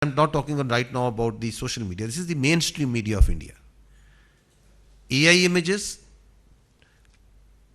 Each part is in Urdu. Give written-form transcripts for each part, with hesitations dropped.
I'm not talking right now about the social media. This is the mainstream media of India. AI images,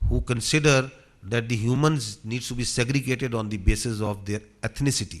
who consider that the humans needs to be segregated on the basis of their ethnicity,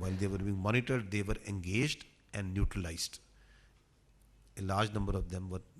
while they were being monitored, they were engaged and neutralized. A large number of them were,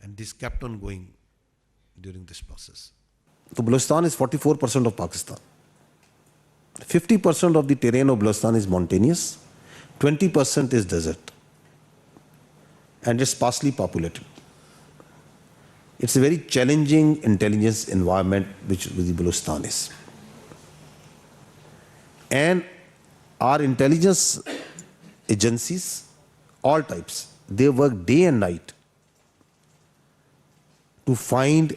And this kept on going during this process. So Balochistan is 44% of Pakistan. 50% of the terrain of Balochistan is mountainous, 20% is desert, and it's sparsely populated. It's a very challenging intelligence environment which the Balochistan is. And our intelligence agencies, all types, they work day and night to find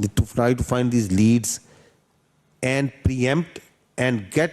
to try to find these leads and preempt and get,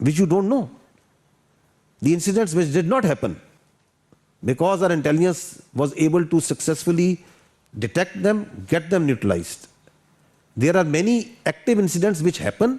which you don't know. The incidents which did not happen because our intelligence was able to successfully detect them, get them neutralized. There are many active incidents which happen,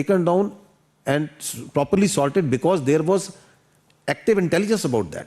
taken down and properly sorted because there was active intelligence about that.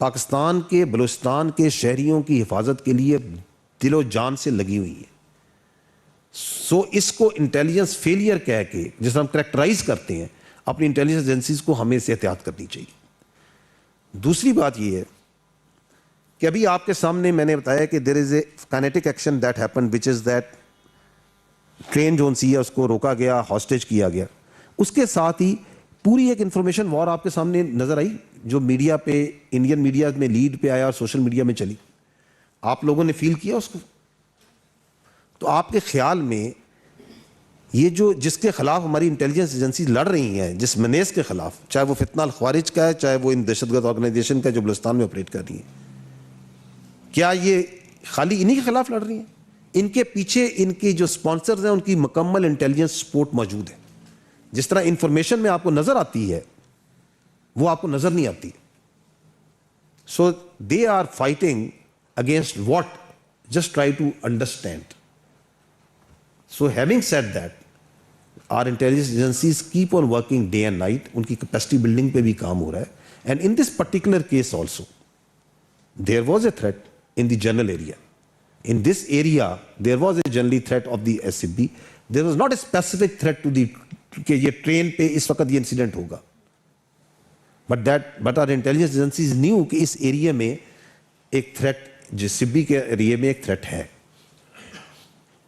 Pakistan کے بلوچستان کے شہریوں کی حفاظت کے لیے دل و جان سے لگی ہوئی ہے. سو اس کو انٹیلیجنس فیلئر کہہ کے جس طرح ہم کریکٹرائز کرتے ہیں اپنی انٹیلیجنس ایجنسیز کو ہمیں اس سے احتیاط کرنی چاہیے. دوسری بات یہ ہے کہ ابھی آپ کے سامنے میں نے بتایا کہ there is a kinetic action that happen which is that train جو سی ہے اس کو روکا گیا, ہاسٹیج کیا گیا. اس کے ساتھ ہی پوری ایک انفارمیشن وار آپ کے سامنے نظر آئی جو میڈیا پہ, انڈین میڈیا میں لیڈ پہ آیا اور سوشل میڈیا میں چلی. آپ لوگوں نے فیل کیا اس کو؟ تو آپ کے خیال میں یہ جو جس کے خلاف ہماری انٹیلیجنس ایجنسی لڑ رہی ہیں, جس منیز کے خلاف, چاہے وہ فتنہ الخوارج کا ہے, چاہے وہ ان دہشت گرد آرگنائزیشن کا جو بلوچستان میں آپریٹ کر رہی ہیں, کیا یہ خالی انہی کے خلاف لڑ رہی ہیں؟ ان کے پیچھے ان کی جو سپانسرز ہیں ان کی مکمل انٹیلیجنس سپورٹ موجود ہے. جس طرح انفارمیشن میں آپ کو نظر آتی ہے وہ آپ کو نظر نہیں آتی. So they are fighting against what, just try to understand. So having said that, our intelligence agencies keep on working day and night. ان کی capacity building پہ بھی کام ہو رہا ہے. And in this particular case also, there was a threat in the general area. In this area, there was a general threat of the SCB. There was not a specific threat to the کہ یہ ٹرین پہ اس وقت یہ انسیڈنٹ ہوگا. But our intelligence agencies knew کہ اس ایریا میں ایک تھریٹ, جس سبی کے ایریا میں ایک تھریٹ ہے.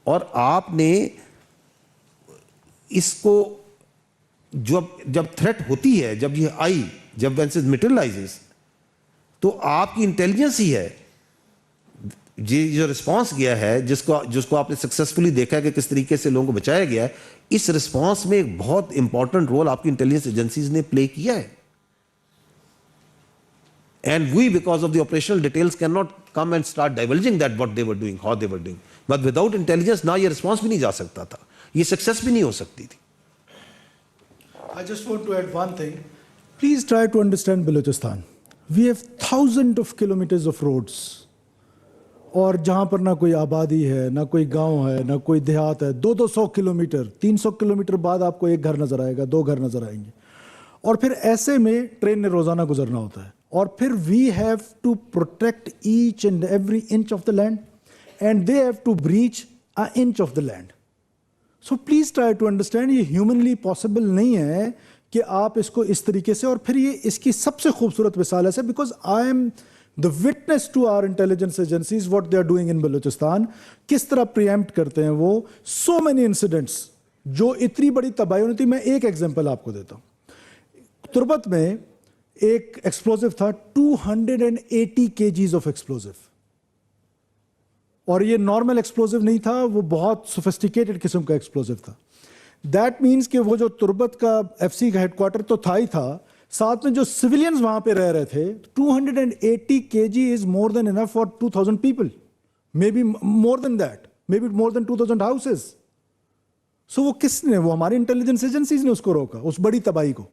اور آپ نے اس کو جب تھریٹ ہوتی ہے, جب یہ آئی, جب وینس میٹرلائزز, تو آپ کی انٹیلیجنس ہی ہے یہ جو رسپانس گیا ہے, جس کو آپ نے سکسیسفلی دیکھا ہے کہ کس طریقے سے لوگوں کو بچایا گیا ہے. اس رسپانس میں ایک بہت امپورٹنٹ رول آپ کی انٹیلیجنس ایجنسیز نے پلے کیا ہے. And we, because of the operational details, cannot come and start divulging that what they were doing, how they were doing. But without intelligence, نہ یہ response بھی نہیں جا سکتا تھا, یہ success بھی نہیں ہو سکتی تھی. I just want to add one thing. Please try to understand Balochistan. We have thousands of kilometers of roads. اور جہاں پر نہ کوئی آبادی ہے, نہ کوئی گاؤں ہے, نہ کوئی دیہات ہے, 200 کلومیٹر, 300 کلومیٹر بعد آپ کو ایک گھر نظر آئے گا, 2 گھر نظر آئیں گے. اور پھر ایسے میں ٹرین نے روزانہ گزرنا ہوتا ہے. اور پھر we have to protect each and every inch of the land and they have to breach an inch of the land. So please try to understand, یہ humanly possible نہیں ہے کہ آپ اس کو اس طریقے سے. اور پھر یہ اس کی سب سے خوبصورت مثال ہے because I am the witness to our intelligence agencies what they are doing in Balochistan. کس طرح preempt کرتے ہیں وہ so many incidents جو اتنی بڑی تباہی ہوئی تھی. میں ایک ایگزامپل آپ کو دیتا ہوں. تربت میں ایک ایکسپلوزو تھا, 280 kgs آف ایکسپلوزو. اور یہ نارمل ایکسپلوزو نہیں تھا, وہ بہت سوفسٹیکیٹڈ قسم کا ایکسپلوزو تھا. دیٹ مینس کہ وہ جو تربت کا ایف سی کا ہیڈ کوارٹر تو تھا ہی تھا, ساتھ میں جو سویلینز وہاں پہ رہ رہے تھے. 280 kg is more than enough for 2000 people, may be more than that, may be more than 2000 houses. So وہ کس نے, وہ ہماری انٹیلیجنس ایجنسیز نے اس کو روکا, اس بڑی تباہی کو.